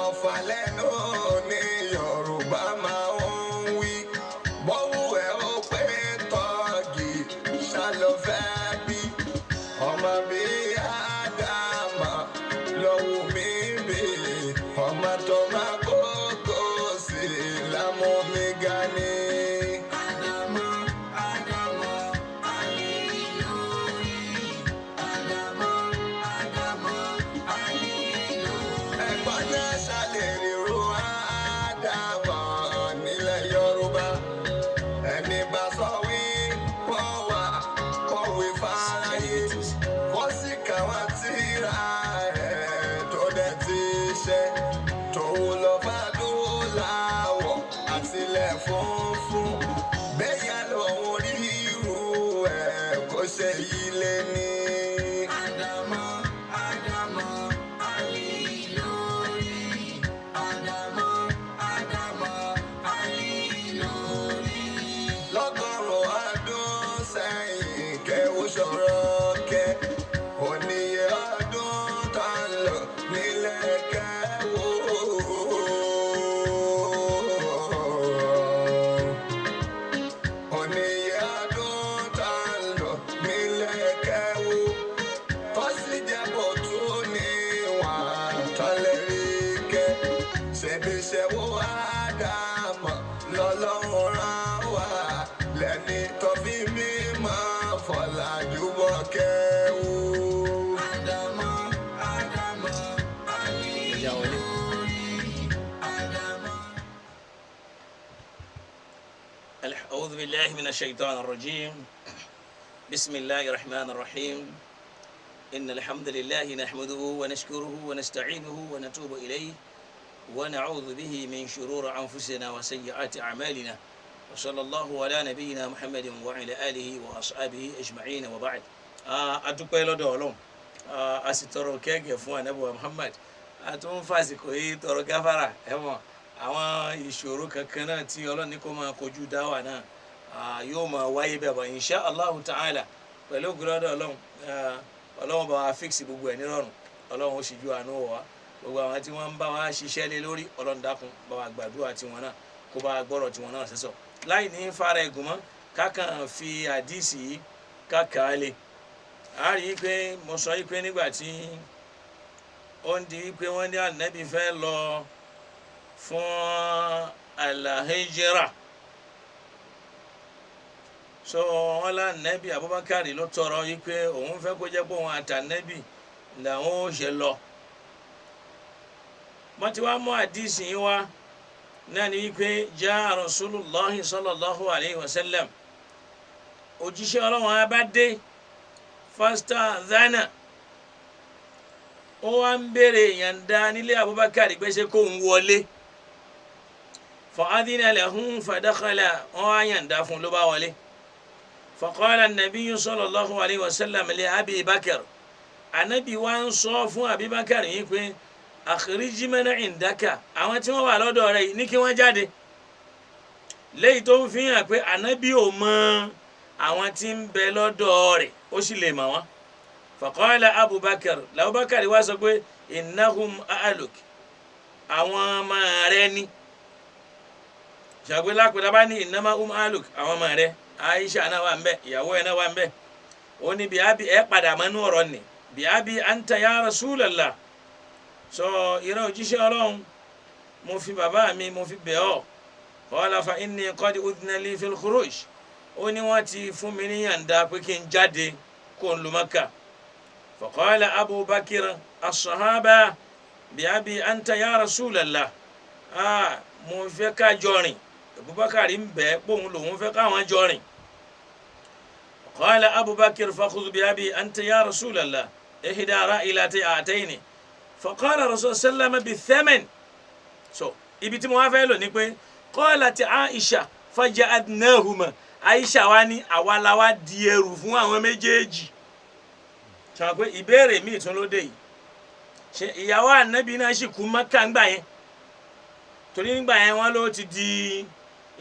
ọ̀fà lẹ́nu ní Yorùbá máa ń wí. Bọ́wú ẹ̀ ó pé tọ́gì ṣàlọ́fẹ́ bí. Ọmọ bí Ádámà lọ́wọ́ mi bí. Ọmọ tó máa kókó sí lámú mi ga ni. Ẹ̀gbọ́n náà ṣàlè ríro Ádámà nílẹ̀ Yorùbá. Ẹni bá sọ wí wọ́n wà kọ̀wé fáráyé. Wọ́n sì kà wọ́n tírà ẹ̀ tó dẹ̀ ti ṣe. Tòun lọ bá dúláwọ̀ àtìlẹ̀ funfun. Bẹ́yà lòun rí irú ẹ̀ kó ṣe yí lé ní. Lọ́gọ́rùn-ún ọdún sẹ́yìn kẹ́wù ṣọ̀rọ̀ kẹ́. Oníye ọdún tá ń lò nílẹ̀ kẹ́wù. Oníye ọdún tá ń lò nílẹ̀ kẹ́wù. Tó sì jẹ́ bó tún níwọ̀n tán lè rí kẹ́. Ṣebí ṣẹ́wó Ádámà lọ́lọ́run rán wá. Lẹ́ni tó fi mímọ́ fọ̀làjú bọ́ kẹ́wù. أعوذ بالله من الشيطان الرجيم بسم الله الرحمن الرحيم إن الحمد لله نحمده ونشكره ونستعينه ونتوب إليه ونعوذ به من شرور أنفسنا وسيئات أعمالنا وصلى الله على نبينا محمد وعلى آله وأصحابه أجمعين وبعد أدوكي لدو أولوم أسيطرو كيكي فوانا أبو محمد أتون فاسكو تورو غفارة àwọn ìṣòro kankan náà tí Ọlọ́run ní kó máa kojú dáwà náà yóò máa wáyé bẹ́ẹ̀ bọ̀ insha Allahu ta'ala pẹ̀lú ògùrọ̀dọ̀ Ọlọ́run bá wa fix gbogbo ẹ̀ nírọ̀rùn. Ọlọ́run ó sì ju àánú wọ̀ wá gbogbo àwọn tí wọ́n ń bá wa ṣiṣẹ́ lé lórí Ọlọ́run dákun bá wa gbàdúrà tiwọn náà kó bá wa gbọ́rọ̀ tiwọn náà sísọ láì ní fara ẹ̀gùn mọ́ kákan fi àdísì yìí kákan lé. a rí i pé mo sọ yìí pé nígbà tí ó ń di pé wọ́n ní Ànábì fẹ́ lọ fún alahijira so wọn lá Ànábì Abubakar ló tọrọ yìí pé òun fẹ́ kó jẹ́ pé òun àtànẹ́bì làwọn ó ṣe lọ. wọ́n ti wá mú àdísì yìí wá náà ni wípé já Rasulullahi sallallahu alayhi wa sallam òjíṣẹ́ Ọlọ́run á bá dé fásitì zana ó wá ń béèrè yànda nílé Abubakar pé ṣé kó ń wọlé. فأذن له فدخل ويندى فلبا ولي فقال النبي صلى الله عليه وسلم لأبي بكر النبي وان صوف أبي بكر يقول أخرج من عندك àwọn tí wọ́n wà lọ́dọ̀ rẹ̀ ní kí wọ́n jáde léyìí tó ń fi hàn pé Ànábì ò mọ àwọn tí ń bẹ lọ́dọ̀ rẹ̀ ó sì lè mọ̀ wọ́n. فقال أبو بكر l'Abubakar wá sọ pé إنهم أهلك àwọn ọmọ rẹ̀ ni ṣàgbé lápẹ̀lá bá ní ìnáma aluk àwọn ọmọ rẹ̀ Aisha náà wà ń bẹ ìyàwó ẹ̀ náà wà ń bẹ ó ní bí abi ẹ̀ padà mọ́nú ọ̀rọ̀ ni bí abi anta ya Rasulallah sọ ìrẹ́ òjíṣẹ́ Ọlọ́run mo fi bàbá mi mo fi bẹ̀ ọ́ qala fa inni qad udhina li fil khuruj ó ní wọ́n ti fún mi ní yànda pé kí n jáde kó n lu Mákkà. fa qala Abu Bakr as-sahaba bí abi anta ya Rasulallah mo fẹ́ ká jọrìn Abubakar ń bẹ pòun lòun fẹ́ káwọn jọrìn. qala Abubakar fakhudh bi abi anta ya Rasulallah ihda ra'ilati atayni faqala Rasul sallam bi thaman. so ibi tí mo wá fẹ́ lò ní pé qalat Aisha faja'adnahuma Aisha wa ní àwa la wá di ẹrù fún àwọn méjèèjì. sọ pé ìbéèrè míì tún ló dé yìí ṣe ìyàwó Ànábì náà sì kú Mákkà ńgbà yẹn torí nígbà yẹn wọn ló ti di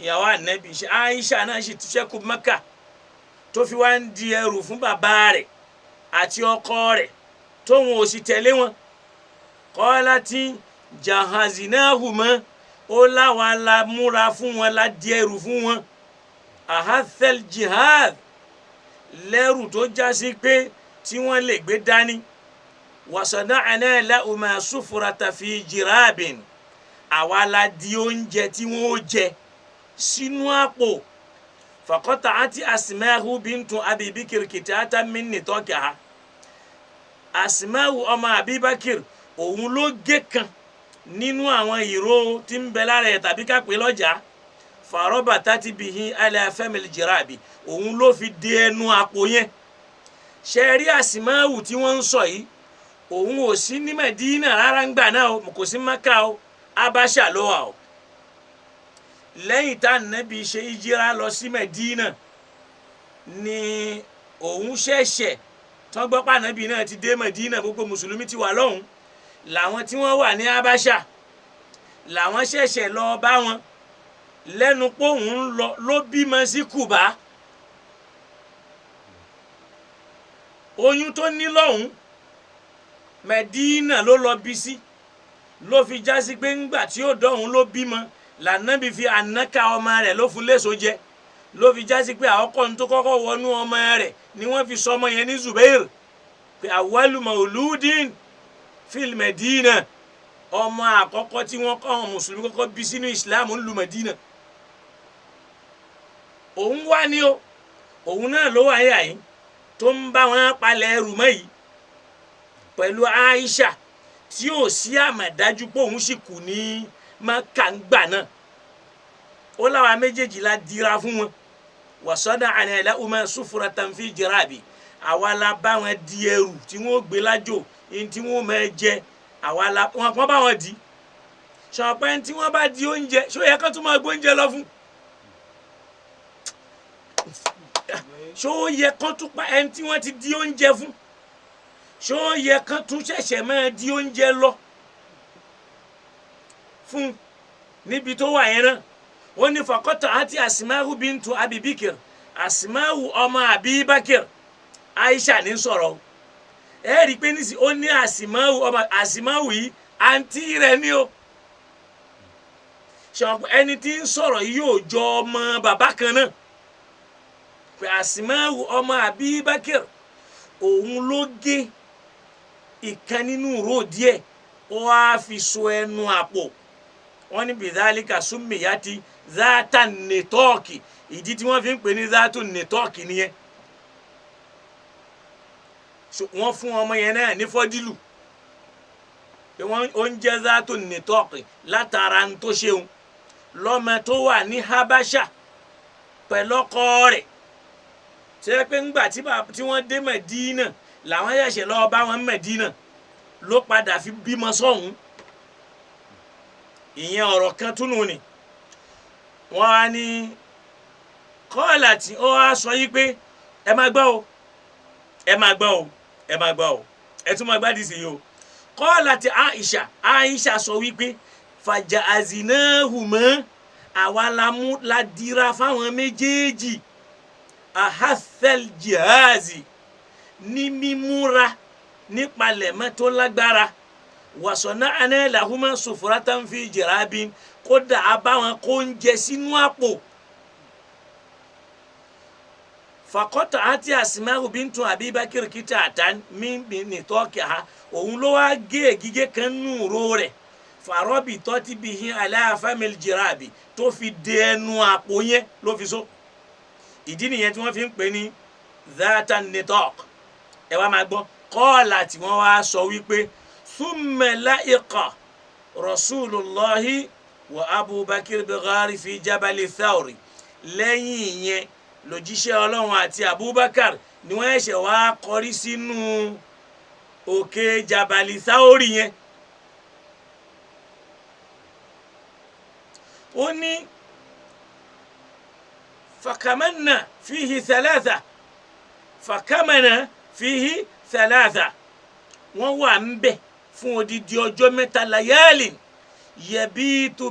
ìyàwó Ànábì ṣe Aisha náà sì ti ṣẹ́kù Mákkà tó fi wá ń di ẹrù fún bàbá rẹ̀ àti ọkọ rẹ̀ tóun ò sì tẹ̀lé wọn. qalati jahazinahuma ó láwa la múra fún wọn la di ẹrù fún wọn ahathel jihad lẹ́rù tó jásí pé tí wọ́n lè gbé dání wasana'ana lahuma sufrata fi jirabin àwa la di oúnjẹ tí wọ́n ó jẹ sínú àpò faqata'ati asma'u bintu abi bikr kitatan min nitaqiha Asma'u ọmọ Abibakir òun ló gé kan nínú àwọn ìró tí ń bẹ lára ẹ̀ tàbí ká pè lọ́jà farabatati bihi ala famil jirabi òun ló fi dé ẹnu àpò yẹn ṣe rí Asma'u tí wọ́n ń sọ yìí òun ò sí ní Medina rárá ń gbà náà o kò sí Maka o Abasha ló wà o lẹ́yìn tá Ànábì ṣe ìjírà lọ sí Medina ni òun ṣẹ̀ṣẹ̀ tán gbọ́ pé Ànábì náà ti dé Medina gbogbo mùsùlùmí ti wà lọ́hùn làwọn tí wọ́n wà ní Abasha làwọn ṣẹ̀ṣẹ̀ lọ bá wọn lẹ́nu pé òun ló bímọ sí Kùbá oyún tó ní lọ́hùn Medina ló lọ bí sí ló fi jásí pé ńgbà tí ó dọ̀hún ló bímọ l'Ànábì fi ànákà ọmọ rẹ̀ ló fún léso jẹ ló fi jásí pé àkọ́kọ́ tó kọ́kọ́ wọnú ọmọ rẹ̀ ni wọ́n fi sọmọ yẹn ní Zubair pé awwalu mauludin fil Medina ọmọ àkọ́kọ́ tí wọ́n kọ́ àwọn mùsùlùmí kọ́kọ́ bí sínú Islam ń lu Medina òun wá ní o òun náà ló wà yà yín tó ń bá wọn palẹ̀ ẹrù mọ́ yìí pẹ̀lú Aisha tí ò sí àmọ̀dájú pé òun sì kù ní Mákà ńgbà náà ó láwa méjèèjì la dira fún wọn wasana'ana lahuma sufratan fi jirabi àwa la bá wọn di ẹrù tí wọn gbé lájò ní tí wọn máa jẹ àwa la wọn kàn bá wọn di ṣọpẹ́ tí wọ́n bá di oúnjẹ ṣó yẹ kán tún máa gbóúnjẹ lọ fún ṣó yẹ kán tún pa ẹni tí wọ́n ti di oúnjẹ fún ṣó yẹ kán tún ṣẹ̀ṣẹ̀ máa di oúnjẹ lọ fún níbi tó wà yẹn náà wọ́n ní faqata'ati Asma'u bintu Abi Bikr Asma'u ọmọ Abibakir Aisha ní sọ̀rọ̀ ẹ rí i pé nísì ó ní Asma'u ọmọ Asma'u yìí àǹtí rẹ̀ ní o ṣọ̀pọ̀ ẹni tí ń sọ̀rọ̀ yìí yóò jọ ọmọ bàbá kan náà pé Asma'u ọmọ Abibakir òun ló gé ìkan nínú ìró díẹ̀ ó wá fi so ẹnu àpò wọ́n ní bidhalika summiyati zata nitọ́ọ̀kì ìdí tí wọ́n fi ń pè ní zatu nitọ́ọ̀kì nìyẹn wọ́n fún ọmọ yẹn náà ní fọ́dílù pé wọ́n ó ń jẹ́ zatu nitọ́ọ̀kì látara ń tó ṣeun lọ́mọ tó wà ní Habasha pẹ̀lọ́kọ rẹ̀ ṣe pé ńgbà tí wọ́n dé Medina làwọn ṣẹ̀ṣẹ̀ lọ́ọ́ bá wọn Medina ló padà fi bímọ sọ́hún ìyẹn ọ̀rọ̀ kan túnú ni wọ́n á ní kọ́ọ̀lá tí ó wá sọ yí pé ẹ máa gbọ́ o ẹ máa gbọ́ o ẹ máa gbọ́ o ẹ tún máa gbádìí sí i o kọ́ọ̀lá tí Aisha sọ wípé fàjà àzìnáhùmọ́ àwa la dira fáwọn méjèèjì ahathel jihazi ní mímúra nípalẹ̀mọ́ tó lágbára wasana'ana lahuma sufratan fi jirabin kódà abáwọn kó ń jẹ sínú àpò faqata'ati Asma'u bintu Abibakir kitatan min nitaqiha òun ló wá gé gígé kan nù ró rẹ̀ farabitati bihi ala famil jirabi tó fi dé ẹnu àpò yẹn ló fi so ìdí nìyẹn tí wọ́n fi ń pè ní zatan nitaq ẹ wá máa gbọ́ kọ́ọ̀lá tí wọ́n wá sọ wípé thumma la'iqa rasulullahi wa Abubakir bighari fi jabali thawri lẹ́yìn yẹn lòjíṣẹ́ Ọlọ́run àti Abubakar ni wọ́n ṣẹ̀ wá kọrí sínú òkè jabali thawri yẹn ó ní fakamanna fihi thalatha wọ́n wà ń bẹ̀ fún odidi ọjọ́ mẹ́ta layalin yabitu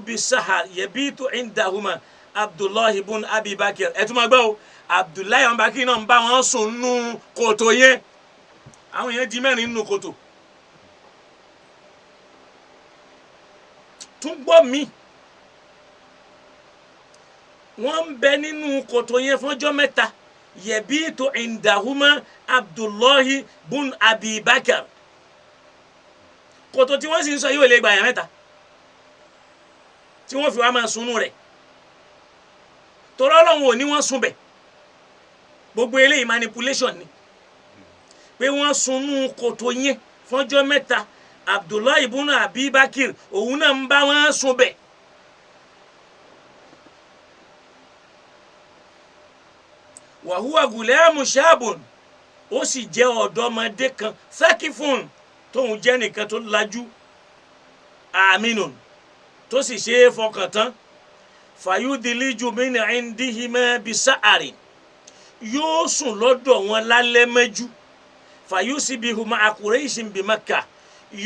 indahuma Abdullahi ibn Abi Bakr ẹ tún máa gbọ́ o Abdullahi ibn Bakr náà ń bá wọn sùn nínú kòtò yẹn àwọn yẹn di mẹ́rin nínú kòtò tún gbọ́ mi wọ́n ń bẹ nínú kòtò yẹn fọ́jọ́ mẹ́ta yabitu indahuma Abdullahi bun Abi Bakar kòtò tí wọ́n sì ń sọ yìí ò lè gba èèyàn mẹ́ta tí wọ́n fi wá máa sunú rẹ̀ torí Ọlọ́run ò ní wọ́n sun bẹ̀ gbogbo eléyìí manipulation ni pé wọ́n sunú kòtò yẹn fọ́jọ́ mẹ́ta Abdullahi ibn Abi Bakir òun náà ń bá wọn sun bẹ̀. wa huwa gulamu shabun ó sì jẹ́ ọ̀dọ́mọdé kan sakifun tóun jẹ́ nìkan tó lajú aminun tó sì ṣe é fọkàn tán fayudiliju min indihima bisa'arin yóò sùn lọ́dọ̀ wọn lálẹ́ mẹ́jú fayusibihu ma'a Quraishin bi Makkah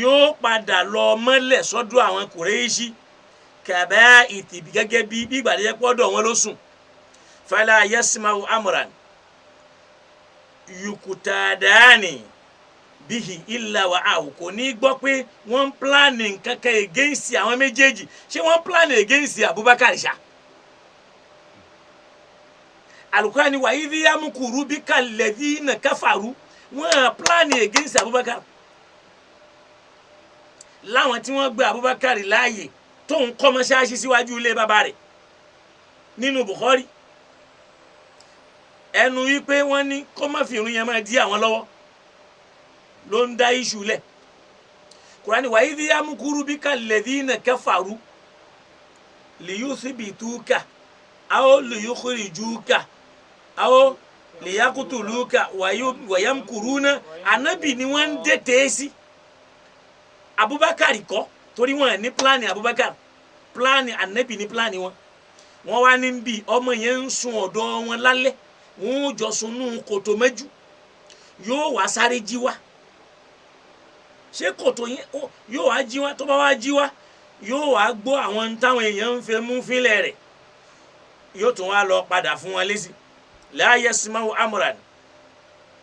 yóò padà lọ mọ́lẹ̀ sọ́dọ̀ àwọn Quraishi kàbá ìtìbí gẹ́gẹ́ bí ìgbàdíjẹ́ pọ́dọ̀ wọn ló sùn fala yasma'u amran yukutadani bihi illa wa'ahu kò ní gbọ́ pé wọ́n ń pláàni nǹkan kan against àwọn méjèèjì ṣé wọ́n ń pláàni against Abubakar ṣá Al-Qur'ani wa idh yamkuru bika alladhina kafaru wọ́n pláàni against Abubakar láwọn tí wọ́n gbé Abubakar láàyè tóun kọ́ mọ́ṣáláṣí síwájú ilé bàbá rẹ̀ nínú Bukhari ẹnu wípé wọ́n ní kó má fi irun yẹn máa di àwọn lọ́wọ́ ló ń dá iṣu lẹ̀ Kùránì wa idh yamkuru bika alladhina kafaru liyuthbituka aw liyukhrijuka aw liyaqtuluka wa yamkuruna Ànábì ni wọ́n ń dẹ́tẹ̀ sí Abubakar kọ́ torí wọ́n ní pílánì Abubakar pílánì Ànábì ní pílánì wọn wá ní bí ọmọ yẹn ń sun ọ̀dọ̀ wọn lálẹ́ wọn ò jọ sunú kòtò mẹ́jú yóò wá sáré jí wá ṣé kòtò yẹn yóò wá jí wá tó bá wá jí wá yóò wá gbọ́ àwọn táwọn èèyàn ń fẹ́ mú fílẹ̀ rẹ̀ yóò tún wá lọ padà fún wọn lésì la yasma'u amran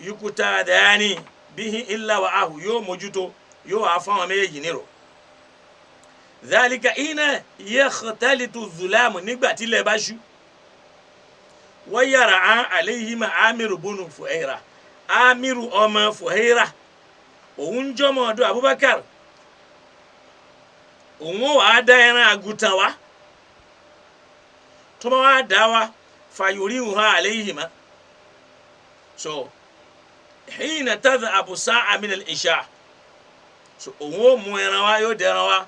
yukutadani bihi illa wa'ahu yóò mójútó yóò wá fún àwọn méjèèjì nírò dhalika ina yakhtalitu dhulamu nígbà tí ilẹ̀ bá ṣú wa yara'a alayhima Amiru bunu Fuhaira Amiru ọmọ Fuhaira òun jọmọ ọ̀dọ̀ Abubakar òun wà á dá ẹran àgùntàn wá tó bá wá dá wa fayuriha alayhima so hina tadhhabu sa'a min al-isha so òun ó mú ẹran wá yóò dẹran wá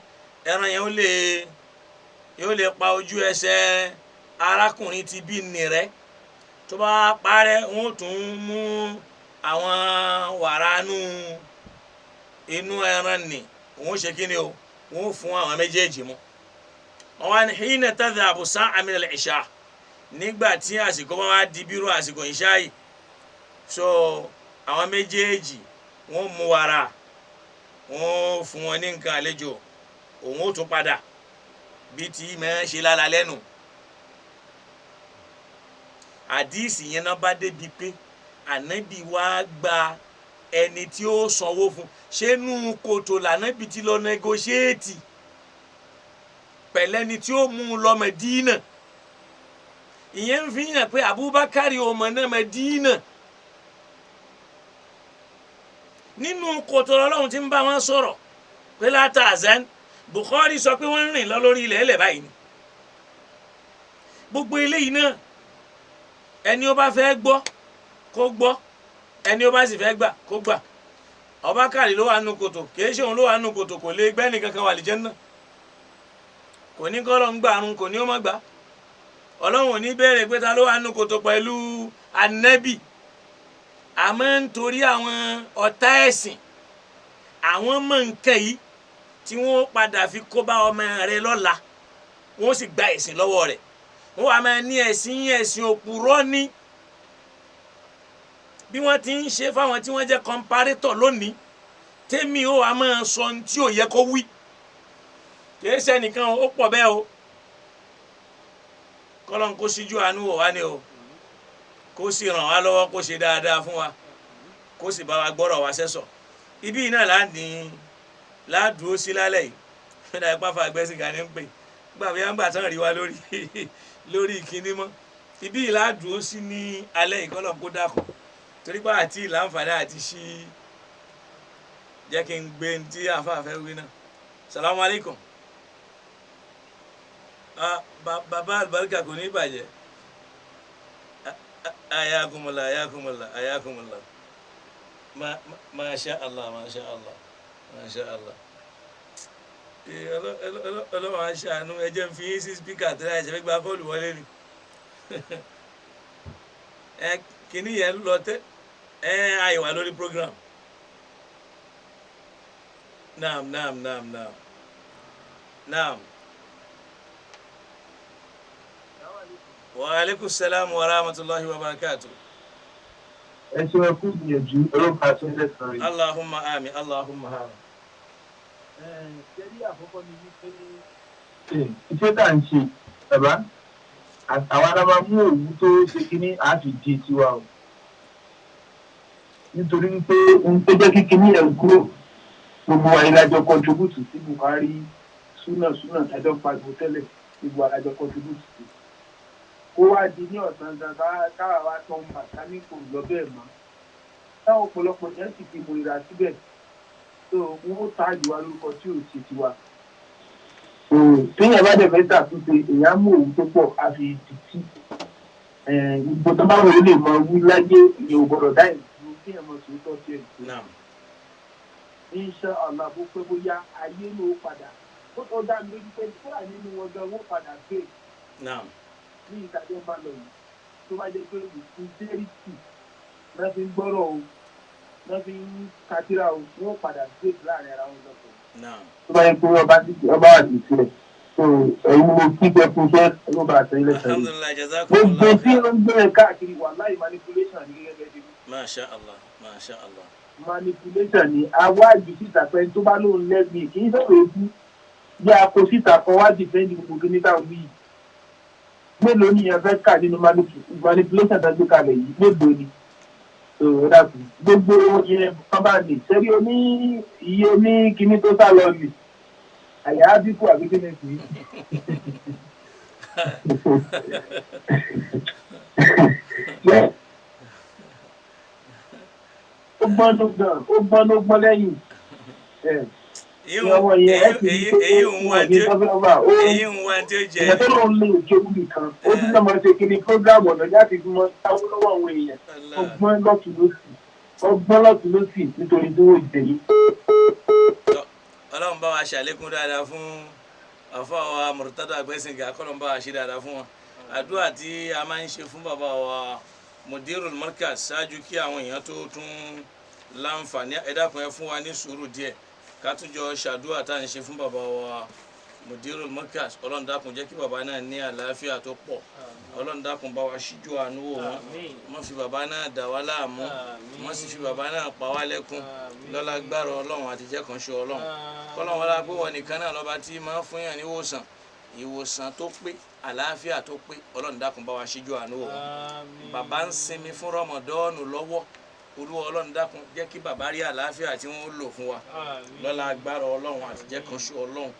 ẹran yẹn yóò lè pa ojú ẹsẹ̀ arákùnrin tí bí nìrẹ́ tó bá parẹ́ wọ́n tún mú àwọn wàrà inú ẹran nì wọ́n ṣe kí ni o wọ́n fún àwọn méjèèjì mu wọ́n wá ní hina tadhhabu sa'a min al-isha nígbà tí àsìkò bá wá di bírò àsìkò ìṣá yìí so àwọn méjèèjì wọ́n mú wàrà wọ́n fún wọn ní nǹkan àlejò òun ó tún padà bí tí mẹ́ ṣe lára lẹ́nu àdíìsì yẹn náà bá débi pé Ànábì wá gba ẹni tí ó sanwó fún ṣé nú kòtò lànàbì ti lọ negotiate pẹ̀lẹ́ni tí ó mú un lọ Mẹdínà ìyẹn ń fi hàn pé Abubakar ọmọ náà Mẹdínà nínú kòtò Ọlọ́run tí ń bá wọn sọ̀rọ̀ pé látàzán Bukhari sọ pé wọ́n ń rìn lọ lórí ilẹ̀ ẹlẹ̀ báyìí ni gbogbo eléyìí náà ẹni ó bá fẹ́ gbọ́ kó gbọ́ ẹni ó bá sì fẹ́ gbà kó gbà Abubakar ló wà nù kòtò kìí ṣe òun ló wà nù kòtò kò lè gbẹ́ni kankan wà l'Áljannah kò ní kọ́ lọ́n gbà àrùn kò ní ó má gbà Ọlọ́run ò ní béèrè pé ta ló wà nù kòtò pẹ̀lú Ànábì àmọ́ nítorí àwọn ọ̀tá ẹ̀sìn àwọn mọ̀ nǹkan yìí tí wọ́n padà fi kó bá ọmọ rẹ̀ lọ́la wọ́n sì gba ẹ̀sìn lọ́wọ́ rẹ̀ wọ́n wà máa ní ẹ̀sìn òpùrọ́ ní bí wọ́n ti ń ṣe fáwọn tí wọ́n jẹ́ comparator lónìí tèmi ó wà máa sọ ohun tí ò yẹ kó wí kìí ṣe nìkan ó pọ̀ bẹ́ẹ̀ o kọ́lọ́n kó síjú àánú wò wá ní o kó sì ràn wá lọ́wọ́ kó ṣe dáadáa fún wa kó sì bá wa gbọ́rọ̀ wá sẹ́sọ̀ ibi náà ládùú sí lálẹ́ yìí fẹ́dà ipá fa àgbẹ̀sìn kan ní ń pè gbà bí wọ́n gbà tán rí wa lórí ìkíní mọ́ ibi ìlàdúró sí ní alẹ́ ìkọlọ̀ kó dàkọ̀ torí pé àti ìlànfààní àti ṣí jẹ́ kí n gbé ní tí àfààfẹ́ wí náà salamu alaikum bàbá àlùbáríkà kò ní bàjẹ́ ayakumullah ayakumullah ayakumullah masha Allah masha Allah masha Allah ọlọ́run aṣàánú ẹjẹ́ ń fi yín sí spíkà tó láì ṣẹ́fẹ́ gba bọ́ọ̀lù wọlé ni kìíní yẹn lọ tẹ́ àìwà lórí program naam wa alaikum salam wa rahmatullahi wa barakatuh. ẹ ṣe wọn kú gbìyànjú ọlọ́pàá tó ń lẹ́sàn-án rí. Allahumma amin Allahumma amin. Ṣẹ́rí àkọ́kọ́ ni wípé iṣẹ́ tá à ń ṣe bàbá àwọn ará máa mú òwú tó ṣe kíní àáfi di tiwa o nítorí wípé ohun tó jẹ́ kíkiní ẹ̀ ń kúrò gbogbo àìlájọ kọntribútù sí Buhari súnà tájọ́ pariwo tẹ́lẹ̀ gbogbo àìlájọ kọntribútù sí kó wá di ní ọ̀sán gangan káwa wá tán bàtà ní kò lọ bẹ́ẹ̀ mọ́ táwọn ọ̀pọ̀lọpọ̀ yẹn sì fi mọ ìrà síbẹ̀ so wọ́n táàgì wa lórúkọ tí ò ṣe tiwa. téèyàn bá dẹ̀ fẹ́ ṣàtúnṣe èèyàn mú òun tó pọ̀ á fi títí gbogbo tó bá wọlé lè mọ wí láyé ìyẹn ò gbọdọ̀ dáì ju kéèyàn mọ sòótọ́ sí ẹ̀ tó. insha Allah bó pẹ́ bóyá ayé ló padà ó tó dá mi lójú pé kúrò nínú wọn gan wọ́n padà gbé ní ìtàjọ́ bá lọ yìí tó bá jẹ́ pé sincerity náà fi ń gbọ́rọ̀ o wọ́n fi ń kátírà o wọ́n padà gbé láàrin ara wọn lọ́sọ̀. tó bá yẹ kó ọba wà sí sílẹ̀ so ẹ̀yin mo kí pé fún iṣẹ́ ló bá àtẹ̀yìn lẹ́sẹ̀ yìí. gbogbo tí ó ń gbẹ̀rẹ̀ káàkiri wà láì manipulation ní gẹ́gẹ́ bí. Masha Allah Masha Allah. manipulation ni awájú síta pé tó bá lóun lẹ́gbẹ̀ẹ́ kì í sọ̀rọ̀ ojú bí a kó síta kan wá dìfẹ́ǹdì gbogbo kí ní táwọn wí. mélòó ni ẹ fẹ́ kà nínú manipulation tó gbé kalẹ̀ yìí mélòó ni. gbogbo yẹn bàbá mi sẹ́rí iye oní kíní tó sá lọ lè àyà ábíkú àbí kíní sí. ó gbọ́n ló gbọ́n lẹ́yìn. èyí ń wá tí ó jẹ. ìyẹn tó lóun lè jókòó nìkan ó tún náà máa ṣe kíní prógráàmù ọ̀nà láti fi mọ táwọn lọ́wọ́ àwọn èèyàn ọgbọ́n lọ́tún lọ́sì nítorí tó wọ́n jẹ yìí. ọlọ́run bá wa ṣàlékún dáadáa fún àfọwọ́ Murtada Àgbẹ̀sìngà kọ́lọ́n bá wa ṣe dáadáa fún wọn àdúrà tí a máa ń ṣe fún bàbá wa Mudirul Markaz ṣáájú kí àwọn èèyàn tó tún láǹfààní ẹ dákun ẹ fún wa ní sùúrù díẹ̀ ká tún jọ ṣàdúrà tá à ń ṣe fún bàbá wa Mudirul Markaz ọlọ́run dákun jẹ́ kí bàbá náà ní àlàáfíà tó pọ̀ ọlọ́run dákun bá wa ṣíjú àánú wò wọ́n wọ́n fi bàbá náà dà wá láàmú wọ́n sì fi bàbá náà pa wá lẹ́kún lọ́lá gbára ọlọ́run àtijẹ́ kan ṣe ọlọ́run kọ́lọ́run wọlá pé wọ́n nìkan náà lọ́ba tí máa ń fún yàn ní ìwòsàn tó pé àlàáfíà tó pé ọlọ́run dákun bá wa ṣíjú àánú wò wọ́n bàbá ń sinmi fún rọmọdọ́ọ̀nù lọ́wọ́ olúwa ọlọ́run dákun jẹ́ kí bàbá rí àlàáfíà tí wọ́n lò fún wa lọ́lá gbára ọlọ́run àtijẹ́ kan ṣe ọlọ́run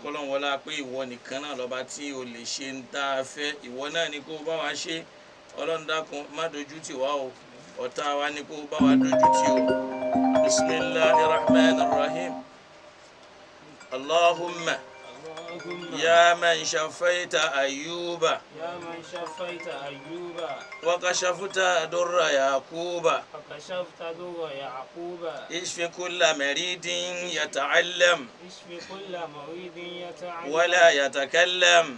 kọ́lọ́n wọlá pé ìwọ nìkan náà lọ́ba tí o lè ṣe ń tá a fẹ́ ìwọ náà ni kó bá wa ṣe ọlọ́run dákun má dojú tì wá o ọ̀tá wa ni kó bá wa dojú tì o bismillahir rahmanir rahim allahumma ya man shafaita ayyuba wa kashafta durra yaquba ishfi kulla maridin yata'allam ولا يتكلم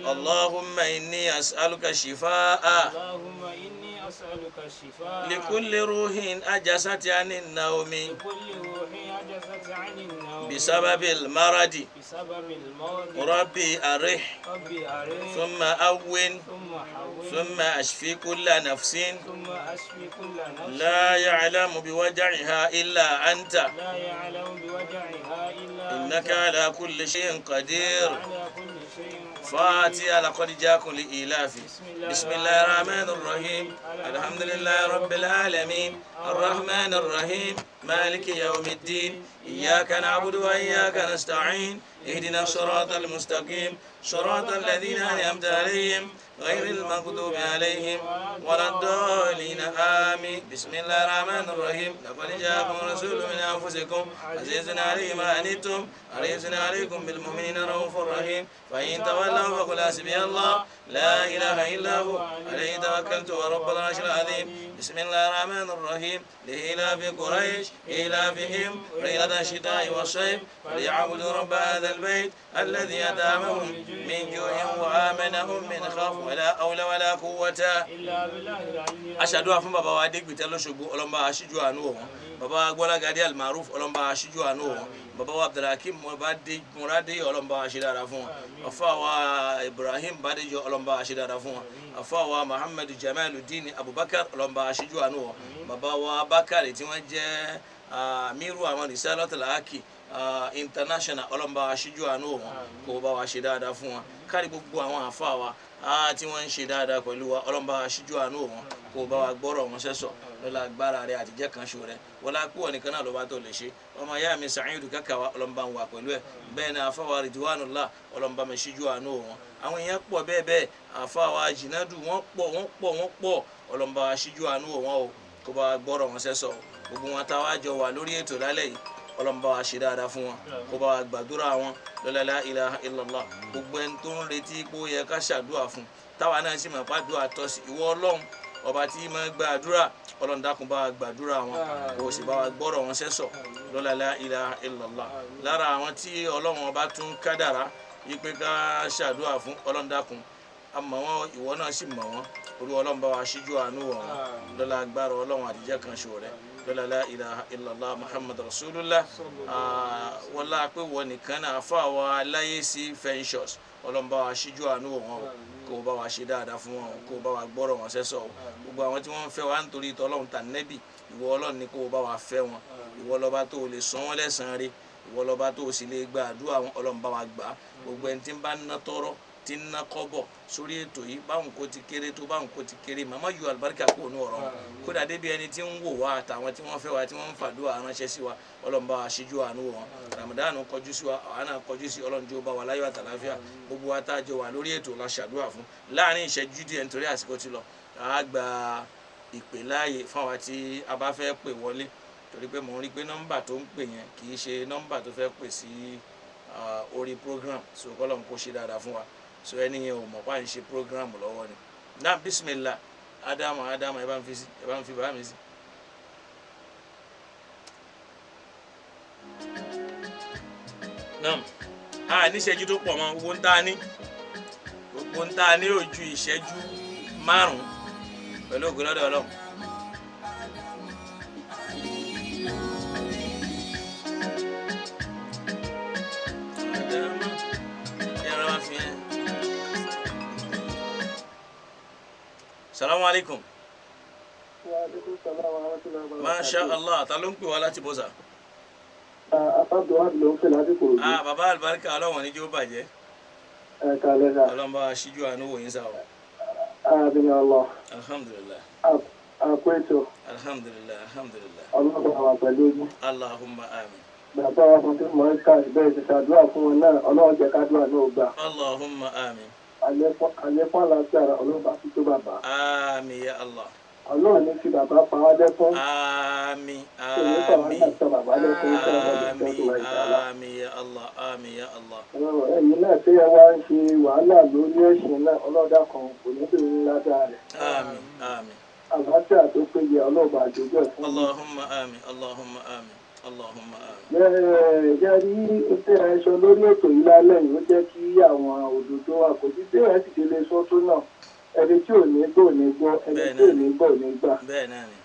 اللهم إني أسألك شفاء لكل روح أجست عن النوم بسبب المرض ربي أرح ثم أون ثم أشفي كل نفس لا يعلم بوجعها إلا أنت إنك على كل شيء قدير. فاتي لقد جاءكم لإيلاف. بسم الله الرحمن الرحيم الحمد لله رب العالمين الرحمن الرحيم مالك يوم الدين إياك نعبد وإياك نستعين اهدنا الصراط المستقيم صراط الذين أنعمت عليهم غير المغضوب عليهم ولا الضالين آمين. بسم الله الرحمن الرحيم لقد جاءكم رسول من أنفسكم عزيز عليه ما عنتم حريص عليكم بالمؤمنين رؤوف رحيم. فإن تولوا فقل حسبي الله لا إله إلا هو عليه توكلت ورب العرش العظيم. بسم الله الرحمن الرحيم لإيلاف قريش إيلافهم رحلة الشتاء والصيف فليعبدوا رب هذا البيت الذي أطعمهم من جوع وآمنهم من خوف ولا حول ولا قوة إلا بالله. أشهد أن بابا واديك بتلو شبو ألمبا أشجو أنو بابا أقولا غادي المعروف ألمبا أشجو أنو بابا عبد الحكيم مرادي ألمبا أشيدا رافون أفا إبراهيم بادي ألمبا أشيدا رافون أفا محمد جمال الدين أبو بكر ألمبا أشجو أنو بابا وبكر تيوانجي أميرو أمان رسالة الحكي international ọlọ́mọba aṣíjú àánú wọn kó bá wa ṣe dáadáa fún wọn kárí gbogbo àwọn àfa wa tí wọ́n ń ṣe dáadáa pẹ̀lú wa ọlọ́mọba aṣíjú àánú wọn kó bá wa gbọ́rọ̀ wọn sẹ́sọ̀ lọ́la agbára rẹ àtijẹ́ kan ṣo rẹ wọlá púpọ̀ nìkan náà ló bá tó lè ṣe ọmọ ayá mi Sa'idu Kakawa ọlọ́mọba ń wà pẹ̀lú ẹ̀ bẹ́ẹ̀ ni àfa wa Ridwanullah ọlọ́mọba mi ṣíjú àánú wọn àwọn èèyàn pọ̀ bẹ́ẹ̀ bẹ́ẹ̀ àfa wa Jinadu wọ́n pọ̀ ọlọ́mọba aṣíjú àánú wọn o kó bá wa gbọ́rọ̀ wọn sẹ́sọ̀ gbogbo wọn táwa jọ wà lórí ètò lálẹ́ yìí ọlọ́mọba wa ṣe dáadáa fún wọn kó bá wa gbàdúrà wọn la ilaha illallah gbogbo ẹni tó ń retí pé ó yẹ ká ṣàdúrà fún táwa náà sì máa pàdúrà tọ́ sí ìwọ ọlọ́run ọba tí máa gbàdúrà ọlọ́run dákun bá wa gbàdúrà wọn kó sì bá wa gbọ́rọ̀ wọn sẹ́sọ̀ la ilaha illallah lára àwọn tí ọlọ́run ọba tún kádàrá yípe ká ṣàdúrà fún ọlọ́run dákun àmọ́ wọn ìwọ náà sì mọ̀ wọn olú ọlọ́run bá wa ṣíjú àánú wọn lọ́la agbára ọlọ́run àdìjẹ́ kan ṣo rẹ̀ la ilaha illallah muhammad rasulullah wọlá pé wọ́n nìkan náà fà wá láyé sí ventures ọlọ́run bá wa ṣíjú àánú wọn kó bá wa ṣe dáadáa fún wọn kó bá wa gbọ́rọ̀ wọn sẹ́sọ̀ gbogbo àwọn tí wọ́n ń fẹ́ wa nítorí tọ́lọ́run tà nẹ́bì ìwọ ọlọ́run ni kó bá wa fẹ́ wọn ìwọ lọ́ba tó lè san wọ́n lẹ́san rí ìwọ lọ́ba tó sì lè gba àdúrà wọn ọlọ́run bá wa gbà gbogbo ẹni tí ń bá ná tọrọ tí ń ná kọ́bọ̀ sórí ètò yìí báwọn kò ti kéré tó báwọn kò ti kéré màmá yọ àlùbáríkà kúrò ní ọ̀rọ̀ kódà débi ẹni tí ń wò wá àtàwọn tí wọ́n fẹ́ wa tí wọ́n ń fàdúrà ránṣẹ́ sí wa ọlọ́run bá wa ṣíjú àánú wọn Ramadan kọjú sí wa àwa náà kọjú sí ọlọ́run jó bá wa láyọ̀ àtàláfíà gbogbo wa tá a jọ wà lórí ètò la ṣàdúrà fún láàrin ìṣẹ́jú díẹ̀ nítorí àsìkò ti lọ a gba ìpè láàyè fún àwa tí a bá fẹ́ pè wọlé torí pé mò ń rí pé nọ́mbà tó ń pè yẹn kì í ṣe nọ́mbà tó fẹ́ pè sí orí program so kọ́lọ́run kó ṣe dáadáa fún wa so ẹni yẹn ò mọ̀ pa ń ṣe program lọ́wọ́ ni náà bismillah ádámù ẹ bá ń fi bá mi sí. náà níṣẹ́jú tó pọ̀ mọ́ gbogbo ń ta ní ojú ìṣẹ́jú márùn-ún pẹ̀lú ògo lọ́dọ̀ Ọlọ́run. Salamu alaikum. Wa alaikum salam wa rahmatullahi wa barakatuh. Masha Allah, ta ló ń pè wá láti bọ́sà? Abdulwahab ló ń pè láti Kòròdú. Bàbá àlùbáríkà ọlọ́wọ̀n ní jó bàjẹ́. Kàlẹ́ sà. Ọlọ́run bá ṣíjú àánú wò yín sá o. Àmín Allah. Alhamdulillah. Àkó ètò. Alhamdulillah. Ọlọ́run bá wà pẹ̀lú yín. Allahumma amin. Bàbá wa kan tí mo ń ká ìbẹ̀rẹ̀ ti ṣàdúrà fún wọn náà, Ọlọ́run jẹ́ kádùrà náà gbà. Allahumma amin. Àlékún àlàáfíà Ọlọ́run bá fi tó bàbá. Àmín ya Allah. Ọlọ́run ní fi bàbá pa wá dẹ́kun. Àmín. Àmín ya Allah. Àmín ya Allah. Ẹ̀yin náà tí ẹ wá ń ṣe wàhálà lórí ẹ̀sìn náà ọlọ́dà kan kò ní bí ní ládàá rẹ̀. Àmín. Àlàáfíà tó péye ọlọ́ọ̀bà àjọjọ́ fún mi. Allahumma amin. Jẹ́ rí iṣẹ́ ẹ̀ṣọ́ lórí ètò yìí lálẹ́ yìí ó jẹ́ kí àwọn òdòdó àkójú tí ẹ̀ sì délé sọ́tún náà ẹni tí ò ní gbọ́ ò ní gbọ́ ẹni tí ò ní gbọ́ ò ní gbà. Bẹ́ẹ̀ náà ni.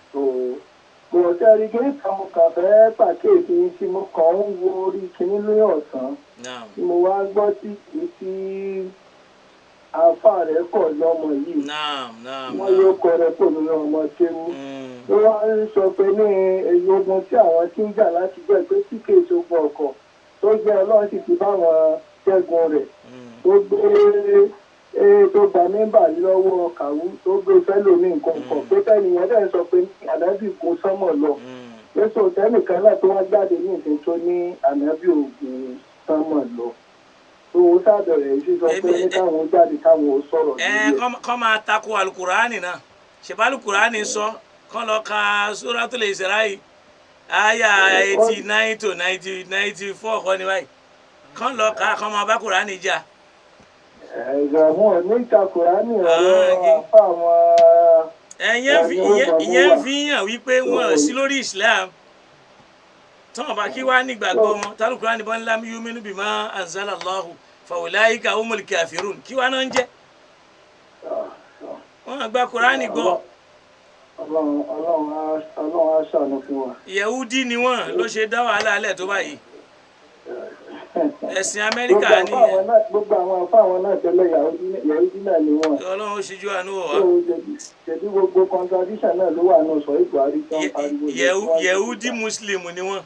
Kò sẹ́rí gé kan mo kàn fẹ́ pàkíyèsí tí mo kàn ń wo orí kinní lóyún ọ̀sán. mo wá gbọ́ tí àáfà rẹ̀ kọ̀ lọ́mọ yìí wọ́n yóò kọ́ rẹ̀ kò nínú ọmọ kéwú ló wá ń sọ pé ní èyí ogun tí àwọn tí ń jà láti gbọ́ pé tí kì í ṣogun ọkọ̀ tó jẹ́ ọlọ́run sì ti bá wọn ṣẹ́gun rẹ̀ tó gba mẹ́mbà lọ́wọ́ kàwú tó gbé fẹ́lòmí nǹkan kan pé tẹ́niyẹn dẹ̀ sọ pé ànábì gun sánmọ̀ lọ lẹ́sọ̀ tẹ́nìkan náà tó wá jáde ní ìsìn tó ní ànábì ògùn sánmọ̀ lọ tó sábẹ̀rẹ̀ sí sọ pé ní káwọn jáde káwọn ò sọ̀rọ̀ nílé. kọ́ máa tako alukurani náà ṣèbá alukurani sọ kọ́ lọ ka Suratul Isra'i aya 89 to 94 kọ́ ni báyìí kọ́ lọ ka kọ́ máa bá kurani jà. wọn ní ìtakùránì ọ̀rọ̀ àfa àwọn. ìyẹn fi hàn wípé wọn sí lórí Islam tọ́wọ́n bá kí wá nígbàgbọ́ wọn tálùkùránì bọ́n lam yu'minu bima anzala Allahu fa ulaika humul kafirun kí wá náà ń jẹ́ wọn gba kùránì gbọ́. Ọlọ́run á ṣàánú fún wa. Yẹ̀húdí ni wọ́n ló ṣe dá wàhálà alẹ́ tó báyìí. Ẹ̀sìn Amẹ́ríkà ni gbogbo àwọn afọ àwọn náà tẹ́lẹ̀ Yẹ̀húdí náà ni wọ́n. Ọlọ́run ó ṣíjú àánú wọ̀ wá. Ṣèbí gbogbo contradiction náà ló wà náà sọ Buhari tó ń pariwo. Yẹ̀húdí Muslim ni wọ́n.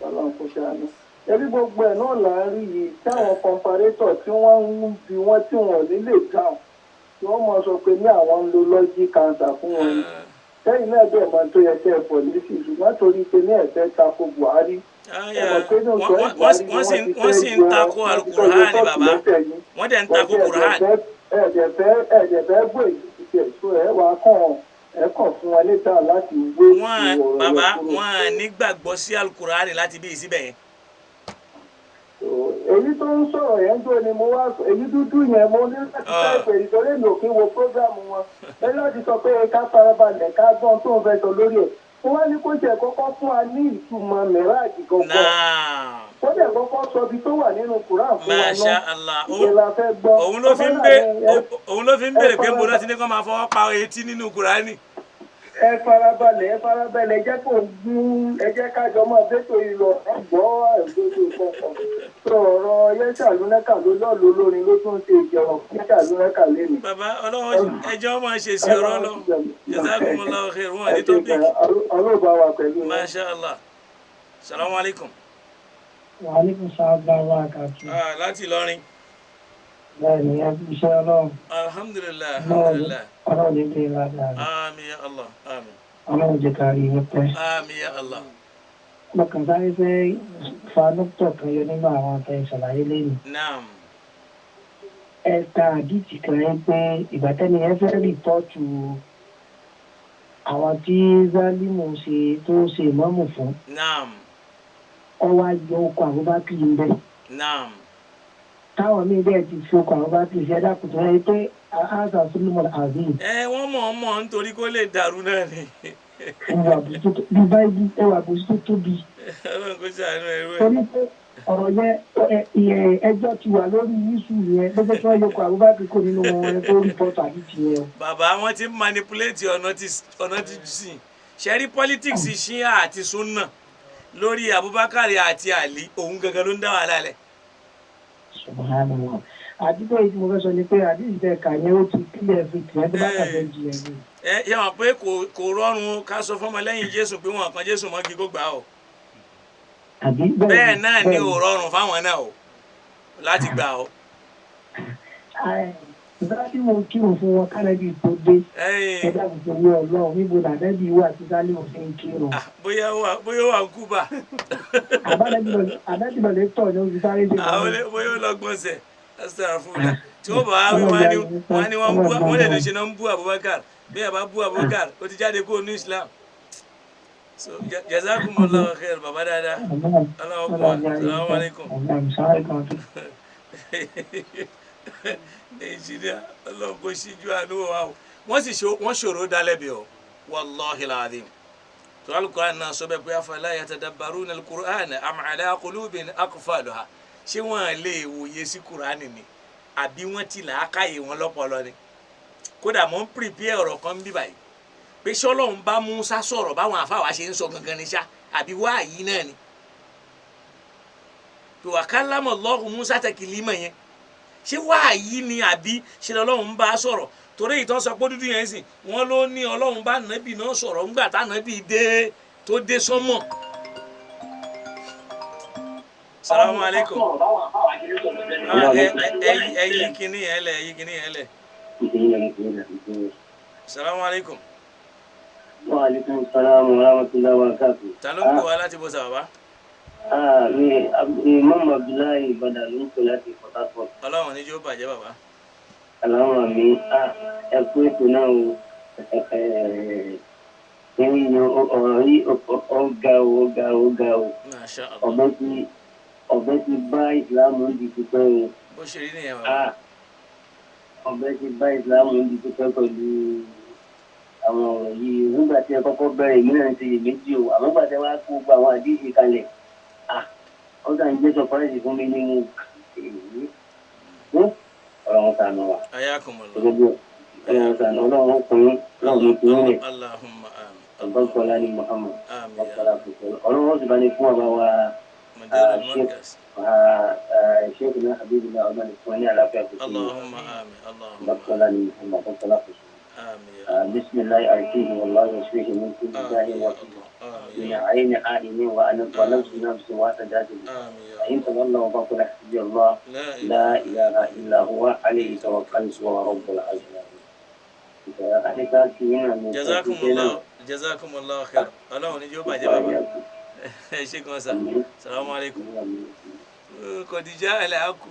Ọlọ́run kò ṣàánú. Ẹbí gbogbo ẹ̀ náà là ń rí yìí táwọn comparator tí wọ́n ń bi wọ́n tí wọ́n ní lè dáhùn tí wọ́n mọ̀ sọ pé ní àwọn ń lo logic answer fún wọn. Sẹ́yìn náà bẹ́ẹ̀ máa tó yẹ kẹ́ ẹ̀ pọ̀ lẹ́sìn ṣùgbọ́n torí pé ní ẹ̀fẹ́ tako Buhari. Wọ́n sì ń tako alukur'ani bàbá wọ́n dẹ̀ ń tako kur'ani. ẹ̀jẹ̀ gbé ìṣẹ̀ tó ẹ̀ wá kàn fún wọn létà láti gbé ìwọ̀rọ̀ bàbá wọn nígbàgbọ́ sí alukur'ani láti bí ìsíbẹ̀ yẹn. èyí tó ń sọ̀rọ̀ yẹn ń jó ni mo wá èyí dúdú yẹn mo ní láti ṣàìpẹ̀ ìtọ́lé mi ò kí wo prógrámù wọn ẹ láti sọ pé ká farabalẹ̀ ká gbọ́n tó ń fẹ́ sọ lórí ẹ̀. Wọ́n ní kó jẹ́ kọ́kọ́ fún wa ní ìtumọ̀ mẹ́ráàjì gangan. Kó jẹ́ kọ́kọ́ sọ ibi tó wà nínú Quran fún wa náà. Ìjọba fẹ́ gbọ́. Òun ló fi ń béèrè pé mo lọ sí ní kó máa fọwọ́ pa etí nínú Kùránì. Ẹ farabalẹ̀ jẹ́ kó gún ẹ jẹ́ kájọ máa bẹ́tò ìlọ ẹ̀gbọ́ àìgbójú kọ̀ọ̀kan. Sọ̀rọ̀ Yẹ́sà Lúnẹ́kà ló lọ́ọ̀lù olórin ló tún ṣe ìjọba Yẹ́sà Lúnẹ́kà lẹ́nu. Bàbá ọlọ́wọ́ ẹjọ́ máa ṣe sí ọ̀rọ̀ lọ. Jazakumullahu khair wọn ní tọ́pìkì. Ọlọ́ba wa pẹ̀lú. Masha Allah. Salamu alaikum. Wa alaikum salaam wa barakatuh. Láti Ìlọrin. Bẹ́ẹ̀ni, ẹ fi iṣẹ́ Ọlọ́run. Alhamdulillah, alhamdulillah. Ọlọ́run ní kí n ládàá rẹ̀. Àmín ya Allah, àmín. Ọlọ́run jẹ́ ká rí yín pẹ́. Àmín ya Allah. Mo kàn sáré fẹ́ fa nọ́pítọ̀ kan yọ nínú àwọn àtẹ ìṣàlàyé lẹ́nu. Naam. Ẹ ta àdìtì kan yẹn pé ìgbà tẹ́ni ẹ fẹ́ rìpọ́ọ̀tù àwọn tí Zalimu tó ṣe ìmọ̀ọ́mù fún. Naam. Ọ wá yọ ọkọ̀ Abubakar ń bẹ̀. Naam. Táwọn míì bẹ́ẹ̀ ti fi ọkọ̀ Abubakar ṣe dákùtù rẹ̀ pé àhásà Suleiman Azim. Wọ́n mọ̀ nítorí kó lè dàrú náà ni. Ẹwà àbòsí tó tóbi. Ọlọ́run kò ṣàánú ẹrú ẹ̀. Torí pé ọ̀rọ̀ yẹn ẹjọ́ ti wà lórí yíṣù yẹn lọ́jọ́ tí wọ́n yọkọ̀ Abubakar kò nínú wọn tó rìpọ́tù àdìtì yẹn. Bàbá wọn ti manipulate ọ̀nà ti sìn. Ṣẹ́rí politics Shia àti Sunna lórí Abubakar àti Ali òun gangan ló ń dá wàhálà lẹ̀. Subhanallah. Àdìgbò yìí tí mo fẹ́ sọ ni pé àdìsí tẹ̀ kà yẹn ó ti kílẹ̀ fi tìrẹ́ tó bá kàfẹ́ jì ẹ̀ ni. Yẹ wọn pé kò rọrùn ká sọ fọmọ lẹ́yìn Jésù pé wọn kan Jésù mọ́gi kó gbà ọ́. Bẹ́ẹ̀ náà ni ò rọrùn fáwọn náà o láti gbà ọ́. Zalimu kírun fún wọn kánẹ́bì tó dé. Ẹ̀dá gbogbo owó Ọlọ́run níbo làdẹ́bì wà tí Zalimu fi ń kírun. Bóyá wà ń Kúbà. Àdẹ́bì lọ lè tọ̀ ní oṣù sáré ṣe. Bóyá ó lọ gbọ́nsẹ̀ astagfirullah tí wọ́n bá wọ́n ní wọ́n lè ṣe náà ń bú Abubakar bí ẹ bá bú Abubakar ó ti jáde kó ní Islam. So jazakumullahu khair bàbá dáadáa. Assalamu alaikum. Nàìjíríà Ọlọ́run kò ṣíjú àánú wa o wọ́n ṣòro dálẹ́bi o wallahi alazim tó Al-Qur'an náà sọ bẹ́ẹ̀ pé afala yatadabbaruna al-Qur'ana am ala qulubin aqfaluha ṣé wọ́n lè wòye sí Kùránì ni àbí wọ́n ti làákàyè wọn lọ́pọlọ ni kódà mo ń prepare ọ̀rọ̀ kan bí báyìí pé ṣọ́lọ́run bá Mùsá sọ̀rọ̀ báwọn àfáwà ṣe ń sọ gangan ní ṣá àbí wáàyí náà ni pé wa kallama Allahu Musa taklima yẹn ṣé wáàyí ni àbí ṣe lọ́lọ́run bá sọ̀rọ̀ torí ìtàn sọ pé dúdú yẹn sìn wọ́n ló ní Ọlọ́run bá nàbì náà sọ̀rọ̀ ńgbà tá nàbì dé tó dé sánmọ̀. Salamu alaikum. Ẹyí kìíní yẹn lẹ̀. Salamu alaikum. Wa alaikum salam wa rahmatullahi wa barakatuh. Ta ló ń pè wá láti bọ́ sà bàbá? Mi Imam Abdullahi Bada ló ń pè láti Port Harcourt. Ọlọ́run ní jó bàjẹ́ bàbá. Àlámà mi, ẹ kú ètò náà o. Ọ̀rọ̀ yìí ọ̀gá o. Masha Allah. Ọ̀bẹ ti bá ìsìlámù ń di pípẹ́ o. Bó ṣe rí nìyẹn bàbá. Ọ̀bẹ ti bá ìsìlámù ń di pípẹ́ pẹ̀lú àwọn ọ̀rọ̀ yìí. Nígbà tí ẹ kọ́kọ́ bẹ̀rẹ̀ ìmíràn ti iyèméjì o. Àmọ́ gbà tẹ wá kó gbogbo àwọn àdíṣe kalẹ̀. Ó dà ń gbé sọpráìsì fún mi nínú ọ̀rọ̀ wọn sànù wa. Ayakumullah. Ọlọ́run sànù ọlọ́run ọkùnrin ọlọ́run ọkùnrin rẹ̀. Allahumma amin. Ọgbọ́nkọ́lá ní Muhammad. Amin. Ọlọ́run ó sì bá ní fún ọba wa Sheikh náà Habibullah ọba ní fún ní àlàáfíà kò sí. Allahumma amin. Ọgbọ́nkọ́lá ní Muhammad ọgbọ́nkọ́lá kò sí. Amin. Bismillahi arkihi wallahi yashfihi min kulli da'in wa من عين عائن ونفس نفس وتجادل فإن تولوا فقل حسبي الله لا إله إلا هو عليه توكلت وهو رب العرش العظيم. جزاكم الله خير. Ọlọ́run ní yóò bàjẹ́ bàbá. Ẹ ṣé gan sa. Salamu alaikum. Kọ̀díjà ẹlẹ́àkù.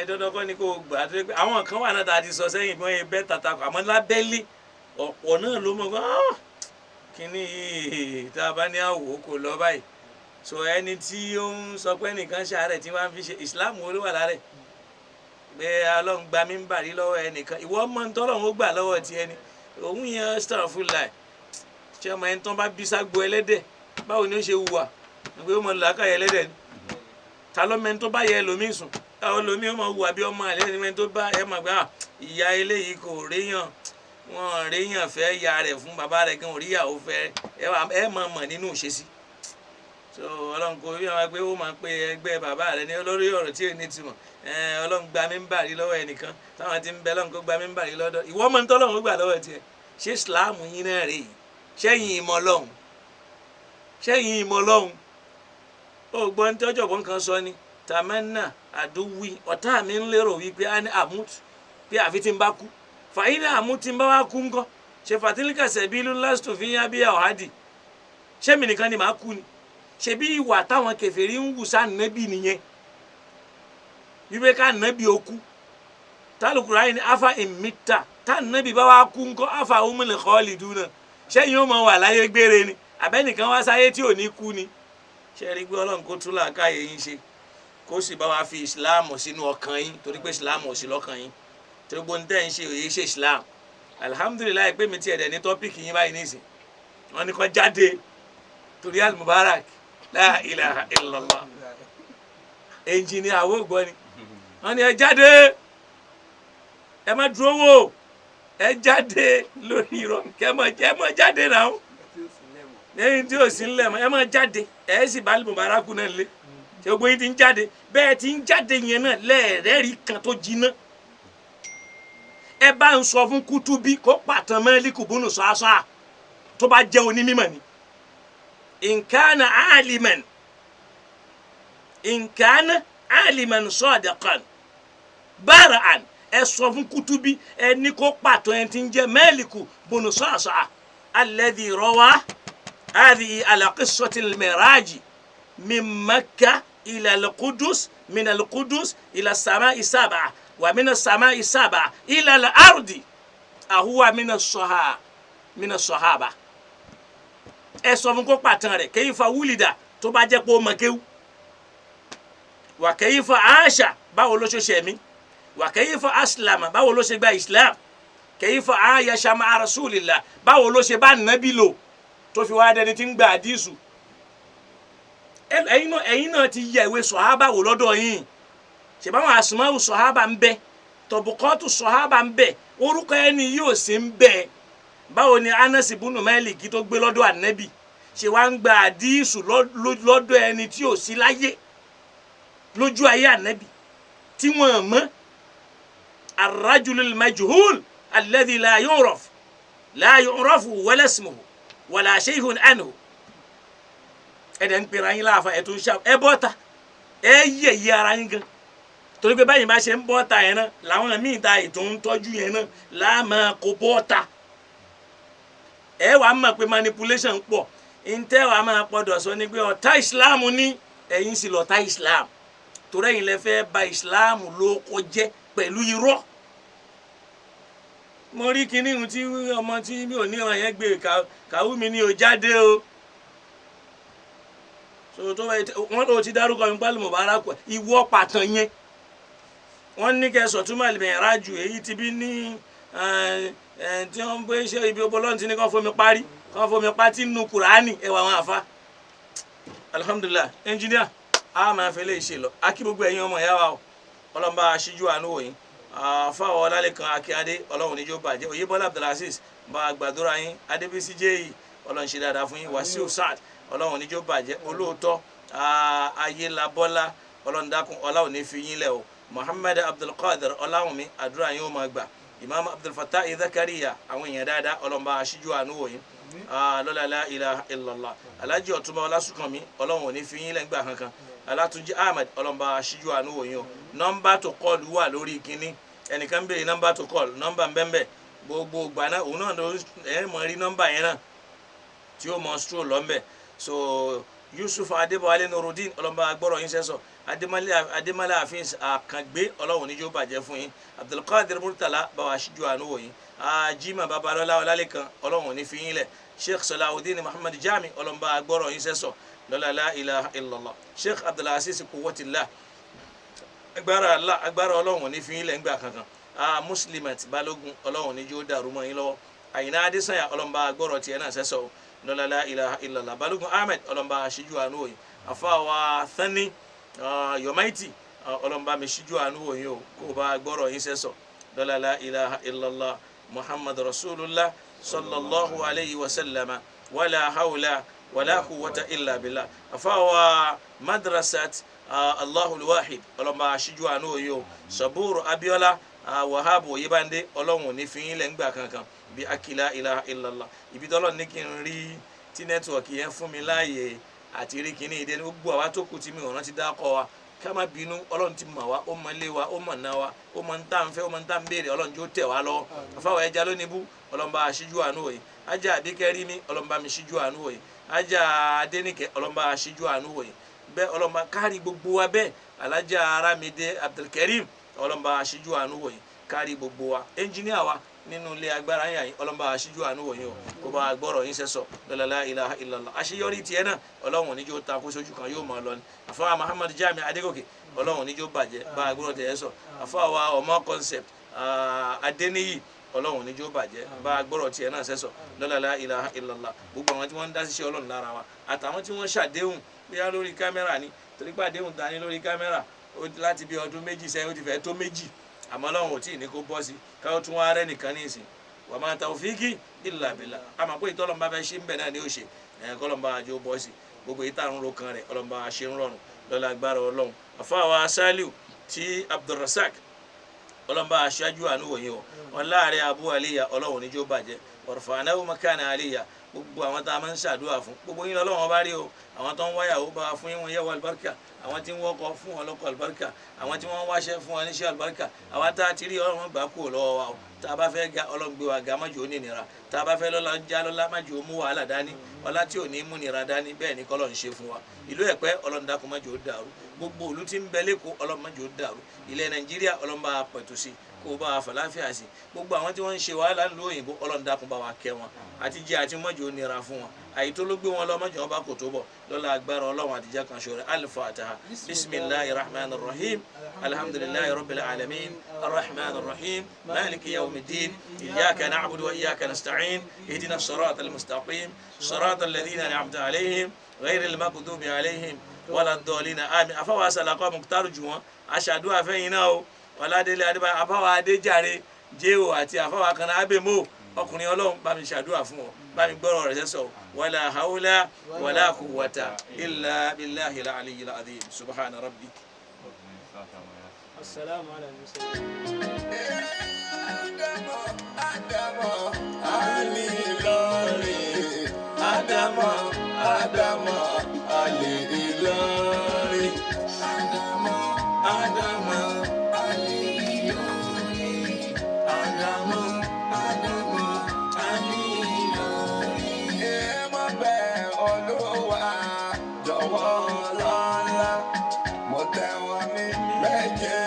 Dandan kọ́ ni kò gbà tó pé àwọn kan wà náà tá a ti sọ sẹ́yìn bí wọ́n yẹ bẹ́ẹ̀ tata àmọ́ lábẹ́lé ọ̀pọ̀ náà ló mọ̀ gan kíní yìí tá a bá ní àwò kò lọ báyìí so ẹni tí ó ń sọ pé nìkan ṣàárẹ̀ tí wọ́n fi ṣe Islam wo ló wà lára ẹ̀ pé Ọlọ́run gba mí ń bàrí lọ́wọ́ ẹnìkan ìwọ ọmọ ń tọ́lọ́run ó gbà lọ́wọ́ ti ẹni òun yẹn astaghfirullah ṣé ọmọ ẹni tán bá bí ságbo ẹlẹ́dẹ̀ báwo ni ó ṣe hùwà pé ó mọ làákàyè ẹlẹ́dẹ̀ ni ta ló mẹ́ni tó bá yẹ ẹlòmíì sùn táwọn ẹlòmíì ó mọ hùwà bí ọmọ àlẹ́ ẹni mẹ́ni tó bá ẹ mọ̀ pé ìyá eléyìí kò réyàn wọn réyàn fẹ́ ya rẹ̀ fún bàbá rẹ̀ gan oríyàwó fẹ́ ẹ mọ̀ nínú ìṣesí so Ọlọ́run kò rí wọn pé ó máa pe ẹgbẹ́ bàbá rẹ̀ ní olórí ọ̀rọ̀ tí èyí ti mọ̀ Ọlọ́run gba mí ń bàrí lọ́wọ́ ẹnìkan táwọn ti ń bẹ Ọlọ́run kó gba mí ń bàrí lọ́dọ̀ ìwọ mọ̀ ń tọ́lọ́run gbà lọ́wọ́ tiẹ̀ ṣé Islam yín náà rèé ṣẹ́yìn ìmọ̀ Ọlọ́run ó gbọ́ ní tọ́jọ̀gbọ́n kan sọ ni tamanna àdúwì ọ̀tá mi ń lérò wípé a ní àmútu pé àfi tí ń bá kú fàyínà àmúti ń bá wá kú ńkọ́ ṣe fàtílíkà sẹ̀bílú lásìtò fi ń yá bí ọ̀hádì ṣé mi nìkan ni màá kú ni ṣe bí ìwà táwọn kèfèrí ń wù sá nàbì nìyẹn wípé ká nàbì ó kú tálùkùrá yìí ni afa ìmìta tá nàbì bá wá kú ńkọ́ afa umul khaliduna ṣẹ́yìn ó mọ̀ wà láyé gbére ni àbẹ́nìkan wá sáyé tí ò ní kú ni ṣe rí gbé Ọlọ́run kó tún làákàyè yín ṣe kó sì bá wa fi ìsìláàmù sínú ọkàn yín torí pé ìsìláàmù ò sí lọ́kàn yín torí gbóhùn tẹ́ ń ṣe òye ṣe ìsìláàmù alhamdulilayi pé mi ti ẹ̀dẹ̀ ní tọ́pìkì yín báyìí nísìn wọn ni kò jáde torí al-Mubarak la ilaha illallah ẹnjìnì àwọ̀ ògbọ́ ni wọn ni ẹ jáde ẹ má dúró wò ẹ jáde lórí irọ́ ẹ má jáde náà lẹ́yìn tí ò sí ńlẹ̀ mọ́ ẹ má jáde ẹ sì bá al-Mubarak náà lé ṣe gbogbo yín ti ń jáde bẹ́ẹ̀ ti ń jáde yẹn náà lẹ́ẹ̀rẹ́rìí kan tó jiná ẹ bá ń sọ fún Kutubi kó pàtàn Málíkù búnú sọ́ọ́sọ́ tó bá jẹ́ onímọ̀ ni nkánà aliman sadiqan bara'an ẹ sọ fún Kutubi ẹ ní kó pàtàn ẹ ti ń jẹ́ Málíkù búnú sọ́ọ́sọ́ alladhi rawa hadhihi ala qissati al-miraji min Makkah ila al-Qudus min al-Qudus ila as-sama'i sab'a ومن السماء سبع إلى الأرض أهو من الصحابة ẹ sọ fún kó pàtàn rẹ̀ kayfa wulida tó bá jẹ́ pé ó mọ̀ kéwú wa kayfa aasha báwo ló ṣe ṣẹ̀mí wa kayfa aslama báwo ló ṣe gba Islam kayfa aayasha ma'a rasulillah báwo ló ṣe bá nàbí lò tó fi wá dẹni tí ń gba àdísù ẹ̀yin náà ti yẹ ìwé sọ̀hábà wò lọ́dọ̀ yín ṣèbáwọn àsùnmáwò sọ̀hábà ń bẹ tọ̀bùkọ́tù sọ̀hábà ń bẹ orúkọ ẹni yóò sì ń bẹ báwo ni Anasi bùnú Málíkì tó gbé lọ́dọ̀ ànábì ṣe wá ń gba àdísù lọ́dọ̀ ẹni tí ò sí láyé lójú ayé ànábì tí wọ́n mọ̀ ar-rajulul majhul alladhi la yu'rafu wala ismuhu wala shay'un anhu ẹ̀dẹ̀ ń pera yín láàfà ẹ̀ tó ń ṣá ẹ bọ́ta ẹ yẹ̀yẹ́ ara yín gan torí pé báyìí máa ṣe ń bọ́ta yẹn náà làwọn míì ta ètò ń tọ́jú yẹn náà láàmà kó bọ́ta ẹ wàá mọ̀ pé manipulation pọ̀ ntẹ́ wàá máa pọ̀dọ̀ sọ ni pé ọ̀tá Islam ní ẹ̀yin sì lọ̀tá Islam torí ẹ̀yin lẹ fẹ́ bà Islam ló kọjẹ́ pẹ̀lú irọ́ mo rí kinní ohun tí ọmọ tí mi ò níran yẹn gbé kàwú mi ní o jáde o so tó wọn lò ti dárúkọ mi pálí Mubarak ìwọ pàtàn yẹn wọn ní kẹsàn túmọ̀ al-Mi'raj èyí ti bí ní tí wọn bẹ ṣe ibi ọbọlọ́run ti ní kàn fomi parí kàn fomi pátí nínú Kùránì ẹwà wọn àfa alhamdulillah ẹnjìníà a máa fẹ́ lè ṣe lọ akí gbogbo ẹ̀yin ọmọ ìyá wa o ọlọ́mọba aṣíjú àánú wòyìn fáwọn ọlálẹ́kan akíndé ọlọ́run níjó bàjẹ́ Oyèbọ́lá Abdulaziz bá a gbàdúrà yín Adébísí jéyì ọlọ́run ṣe dáadáa fún yín Wàsíù Saad ọlọ́run níjó bàjẹ́ olóòótọ́ ayélabọ́lá ọlọ́run dákun ọlọ́run ní fi yín lẹ̀ o Muhammad Abdulkadir ọláwùnmí àdúrà yín ó máa gbà Imam Abdulfatah Zakariya àwọn èèyàn dáadáa ọlọ́mọba aṣíjú àánú wòyìn lọ́la la ilaha illallah Alhaji Ọ̀túnba Ọlásùnkànmí ọlọ́run ò ní fi yín lẹ́ngbà kankan Alátúnjí Ahmed ọlọ́mọba aṣíjú àánú wòyìn o nọ́mbà tó kọ́ọ̀lù wà lórí kínní ẹnìkan béèrè nọ́mbà tó kọ́ọ̀lù nọ́mbà mbẹ́mbẹ́ gbogbo gbà náà òun náà ẹ̀ mọ̀ rí nọ́mbà yẹn náà tí ó mọ̀ stroll lọ́mbẹ̀ so Yusuf Adébọ̀wálé Nurudeen ọlọ́mọba agbọ́rọ̀ yín sẹ́sọ̀ Adémọ́lá àfin àkàngbé ọlọ́run níjó bàjẹ́ fún yín Abdulkadir Murtala báwa aṣíjú àánú wòyìn Jimoh Babalọ́lá Ọlálẹ́kan ọlọ́run ní fi yín lẹ̀ Sheikh Salahuddin Muhammad Jami ọlọ́mọba agbọ́rọ̀ yín sẹ́sọ̀ lọ́la la ilaha illallah Sheikh Abdulaziz Quwwatillah agbára ọlọ́run ní fi yín lẹ̀ ńgbà kankan Muslimat Balógun ọlọ́run ní jó dàrú mọ́ yín lọ́wọ́ Àyìnà Adésànyà ọlọ́mọba agbọ́rọ̀ tiẹ̀ náà sẹ́sọ̀ lọ́la la ilaha illallah Balógun Ahmed ọlọ́mọba aṣíjú àánú wòyìn àfàwà Thani Yomaiti ọlọ́mọba mi ṣíjú àánú wòyìn o kó bá gbọ́rọ̀ yín sẹ́sọ̀ lọ́la la ilaha illallah Muhammad Rasulullah sallallahu alayhi wa sallama wala hawla wala quwwata illa billah afawa madrasat Allahul Wahid ọlọ́mọba aṣíjú àánú wòyìn o Saburu Abiola Wahabu Oyèbánde ọlọ́run ní fi yín lẹ́ ńgbà kankan bí akila ilaha illallah ibi tọ́lọ́ ní kí n rí tí nẹ́tíwọ̀kì yẹn fún mi láàyè àti rí kíní ìdẹ́ni gbogbo àwa tó kù tí mi ò rántí dákọ̀ wa ká má bínú ọlọ́run ti mọ̀ wá ó mọ̀ lé wa ó mọ̀ ná wa ó mọ̀ ń tà ń fẹ́ ó mọ̀ ń tà ń béèrè ọlọ́run jó tẹ̀ wá lọ́wọ́ afáwọ̀ ẹja lónìí bú ọlọ́mọba aṣíjú àánú wòye ajá àbíkẹ́rí mi ọlọ́mọba mi ṣíjú àánú wòye ajá adẹ́nìkẹ́ ọlọ́mọba aṣíjú àánú wòye bẹ́ẹ̀ ọlọ́mọba kárí gbogbo wa bẹ́ẹ̀ alájà Aramide Abdulkarim ọlọ́mọba aṣíjú àánú wòye kárí gbogbo wa ẹnjìníà wa nínú ilé agbára yín àyín ọlọ́mọba aṣíjú àánú wòye o kó bá gbọ́rọ̀ yín sẹ́sọ̀ lọ́la la ilaha illallah àṣeyọrí tiẹ̀ náà ọlọ́run níjó ta kó sójú kan yóò máa lọ ni àfọwọ́ Muhammad Jami Adégòkè ọlọ́run níjó bàjẹ́ bá gbọ́rọ̀ tẹ̀ ẹ́ sọ àfọwọ́ ọmọ concept Adéníyì ọlọ́run níjó bàjẹ́ bá gbọ́rọ̀ tiẹ̀ náà sẹ́sọ̀ lọ́la la ilaha illallah gbogbo àwọn tí wọ́n ń dá síṣẹ́ ọlọ́run lára wa àtàwọn tí wọ́n ṣàdéhùn bóyá lórí kámẹ́rà ni torí pé àdéhùn ta ni lórí kámẹ́rà láti bí ọdún méjì sẹ́yìn ó ti fẹ́ tó méjì àmọ́ ọlọ́run ò tí ì ní kó bọ́ sí káwọ́ tún wá rẹ́ nìkan ní ìsìn wa ma tawfiki illa billah àmọ́ pé ìtọ́lọ́mọba fẹ́ ṣe ń bẹ̀ náà ni ó ṣe kọ́lọ́mọba àjọ bọ́ sí gbogbo ìtàrún ro kan rẹ̀ ọlọ́mọba ṣe ń rọrùn lọ́la agbára ọlọ́run àfáwà Saliu tí Abdulrasaq ọlọ́mọba aṣáájú àánú wòye o wọn láàrin Abu Aliya ọlọ́run níjó bàjẹ́ warfa'nahu makana Aliya gbogbo àwọn tá a máa ń ṣàdúrà fún gbogbo yín lọ́wọ́ bá rí o àwọn tó ń wáyàwó bá fún yín wọn yẹ wọ àlùbáríkà àwọn tí ń wọ́kọ̀ fún wọn lọ́kọ̀ àlùbáríkà àwọn tí wọ́n ń wáṣẹ́ fún wọn níṣẹ́ àlùbáríkà àwọn tá a ti rí ọlọ́run gbà kúrò lọ́wọ́ wa o tá a bá fẹ́ ga ọlọ́run gbé wa ga má jò ó nìnira tá a bá fẹ́ lọ́la ń já lọ́la má jò ó mú wàhálà dání ọlá tí ò ní mú nira dání bẹ́ẹ̀ ni kọ́lọ́run ṣe fún wa ìlú Ẹ̀pẹ́ ọlọ́run dákun má jò ó dàrú gbogbo ìlú tí ń bẹ lẹ́kọ̀ọ́ ọlọ́run má jò ó dàrú ilẹ̀ Nàìjíríà ọlọ́run bá pẹ̀tù sí kó bá wa fàlàáfíà sí gbogbo àwọn tí wọ́n ń ṣe wàhálà ńlú òyìnbó ọlọ́run dákun bá wa kẹ́ wọn àti jẹ́ àti mọ́jọ́ ó nira fún wọn àyító ló gbé wọn lọ mọ́jọ́ wọn bá kò tó bọ̀ lọ́la agbára ọlọ́run àtijọ́ kan ṣòro al-Fatiha bisimilahi rahman rahim alhamdulilayi rabbil alamin arrahman rahim maliki yawmiddin iyyaka na'budu wa iyyaka nasta'in ihdina as-sirata al-mustaqim sirata alladhina an'amta alayhim ghayril maghdubi alayhim waladdallin àmín àfọwọ́ àṣàlàkọ́ muktaru jù wọn aṣàdúrà fẹ́yìn náà o ọ̀làdélé adébáyé àfọwọ́ adéjàre jéhò àti àfọwọ́ kan abẹ́mọ́ ọkùnrin ọlọ́run bá mi ṣàdúrà fún ọ bá mi gbọ́rọ̀ rẹ̀ sẹ́sọ̀ wàlà haúlá wàlà quwwata illa billahi al-aliyyil azim subhana rabbik Assalamu ala al-mursalin. Adamo, Ali Ìlọrin. Adamo, Ali Ìlọrin. Adamo, Ali Ìlọrin. Adamo, Ali Ìlọrin. Ẹ má bẹ̀ Olúwa jọ̀wọ́ lọ́la, mo tẹ̀wọ̀n mi méje